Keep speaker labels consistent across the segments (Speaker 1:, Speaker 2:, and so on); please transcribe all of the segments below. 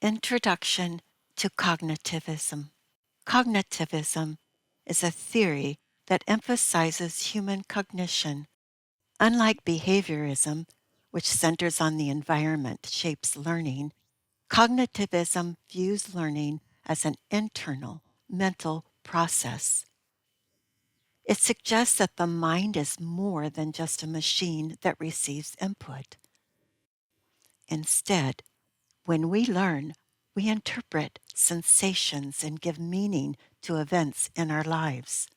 Speaker 1: Introduction to Cognitivism. Cognitivism is a theory that emphasizes human cognition. Unlike behaviorism, which centers on the environment shapes learning, cognitivism views learning as an internal, mental process. It suggests that the mind is more than just a machine that receives input. Instead, when we learn, we interpret sensations and give meaning to events in our lives.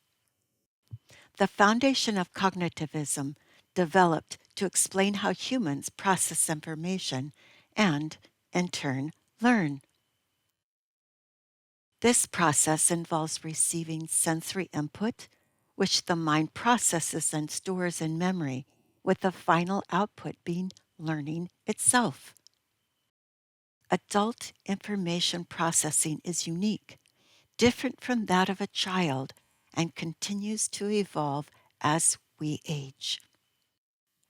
Speaker 1: The foundation of cognitivism developed to explain how humans process information and, in turn, learn. This process involves receiving sensory input, which the mind processes and stores in memory, with the final output being learning itself. Adult information processing is unique, different from that of a child, and continues to evolve as we age.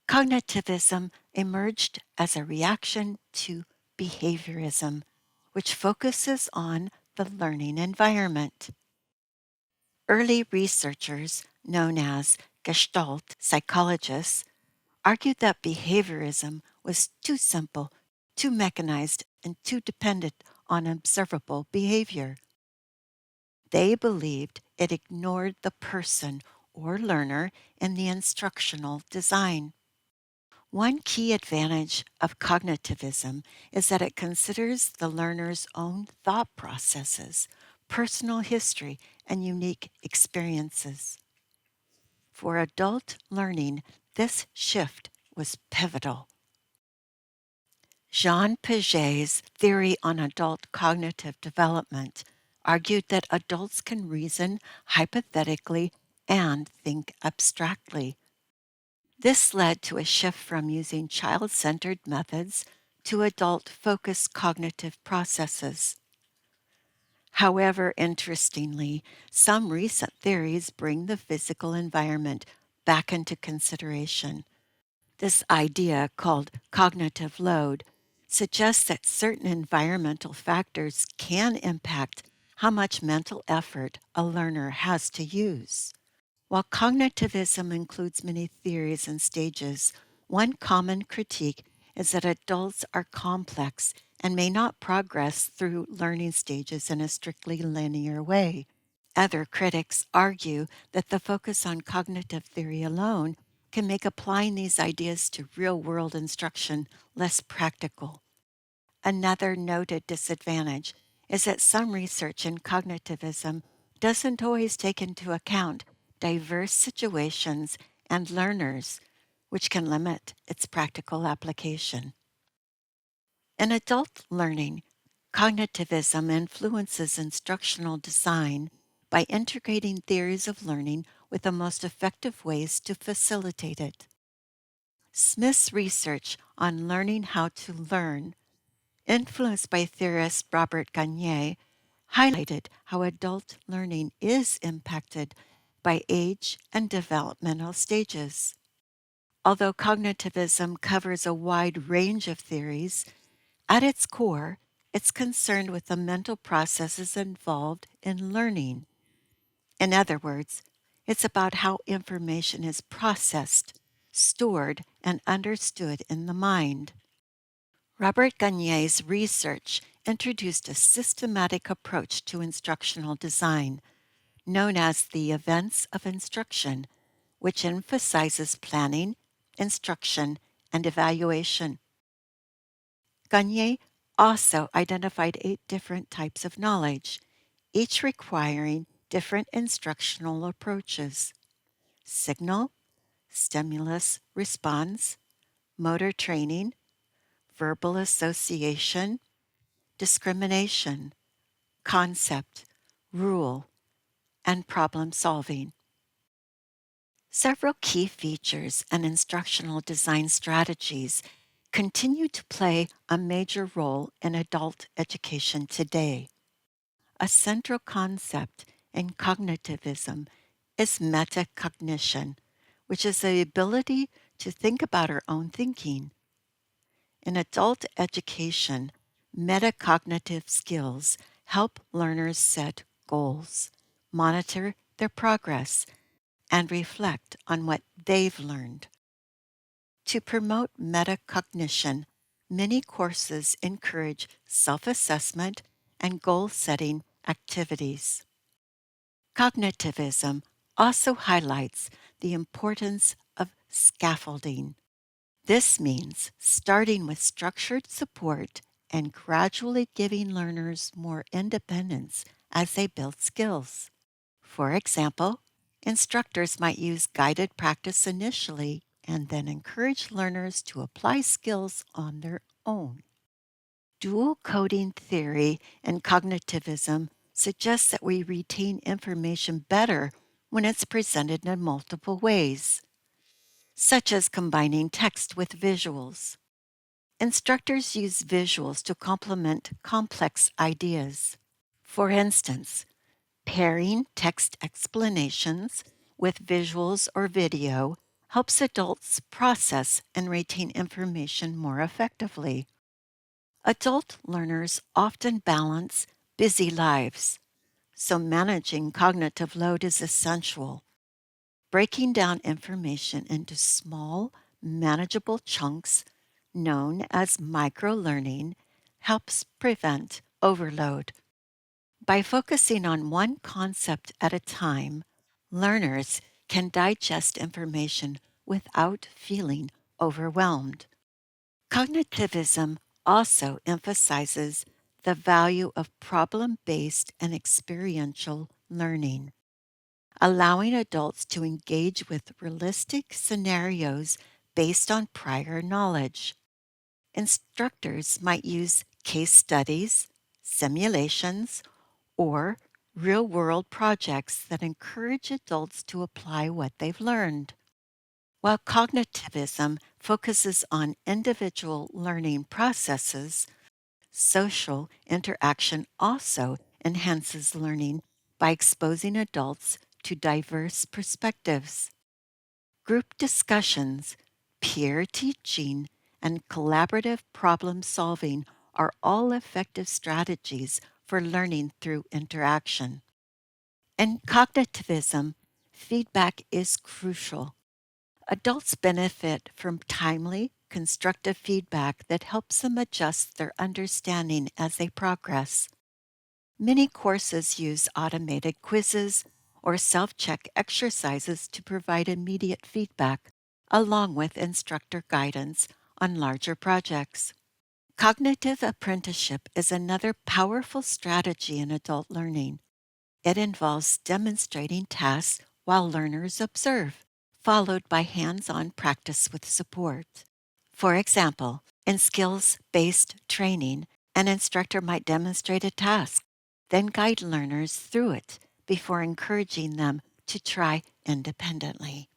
Speaker 1: Cognitivism emerged as a reaction to behaviorism, which focuses on the learning environment. Early researchers, known as Gestalt psychologists, argued that behaviorism was too simple, too mechanized, and too dependent on observable behavior. They believed it ignored the person or learner in the instructional design. One key advantage of cognitivism is that it considers the learner's own thought processes, personal history, and unique experiences. For adult learning, this shift was pivotal. Jean Piaget's theory on adult cognitive development argued that adults can reason hypothetically and think abstractly. This led to a shift from using child-centered methods to adult-focused cognitive processes. However, interestingly, some recent theories bring the physical environment back into consideration. This idea, called cognitive load, suggests that certain environmental factors can impact how much mental effort a learner has to use. While cognitivism includes many theories and stages, one common critique is that adults are complex and may not progress through learning stages in a strictly linear way. Other critics argue that the focus on cognitive theory alone can make applying these ideas to real-world instruction less practical. Another noted disadvantage is that some research in cognitivism doesn't always take into account diverse situations and learners, which can limit its practical application. In adult learning, cognitivism influences instructional design by integrating theories of learning with the most effective ways to facilitate it. Smith's research on learning how to learn, influenced by theorist Robert Gagne, highlighted how adult learning is impacted by age and developmental stages. Although cognitivism covers a wide range of theories, at its core, it's concerned with the mental processes involved in learning. In other words, it's about how information is processed, stored, and understood in the mind. Robert Gagne's research introduced a systematic approach to instructional design, known as the events of instruction, which emphasizes planning, instruction, and evaluation. Gagne also identified 8 different types of knowledge, each requiring different instructional approaches: signal, stimulus response, motor training, verbal association, discrimination, concept, rule, and problem solving. Several key features and instructional design strategies continue to play a major role in adult education today. A central concept in cognitivism is metacognition, which is the ability to think about our own thinking. In adult education, Metacognitive skills help learners set goals, monitor their progress, and reflect on what they've learned. To promote metacognition, many courses encourage self-assessment and goal-setting activities. Cognitivism also highlights the importance of scaffolding. This means starting with structured support and gradually giving learners more independence as they build skills. For example, instructors might use guided practice initially and then encourage learners to apply skills on their own. Dual coding theory and cognitivism suggests that we retain information better when it's presented in multiple ways, such as combining text with visuals. Instructors use visuals to complement complex ideas. For instance, pairing text explanations with visuals or video helps adults process and retain information more effectively. Adult learners often balance busy lives, so managing cognitive load is essential. Breaking down information into small, manageable chunks, known as micro-learning, helps prevent overload. By focusing on one concept at a time, learners can digest information without feeling overwhelmed. Cognitivism also emphasizes the value of problem-based and experiential learning, allowing adults to engage with realistic scenarios based on prior knowledge. Instructors might use case studies, simulations, or real world projects that encourage adults to apply what they've learned. While cognitivism focuses on individual learning processes, social interaction also enhances learning by exposing adults to diverse perspectives. Group discussions, peer teaching, and collaborative problem solving are all effective strategies for learning through interaction. In cognitivism, feedback is crucial. Adults benefit from timely, constructive feedback that helps them adjust their understanding as they progress. Many courses use automated quizzes or self-check exercises to provide immediate feedback, along with instructor guidance on larger projects. Cognitive apprenticeship is another powerful strategy in adult learning. It involves demonstrating tasks while learners observe, followed by hands-on practice with support. For example, in skills-based training, an instructor might demonstrate a task, then guide learners through it before encouraging them to try independently.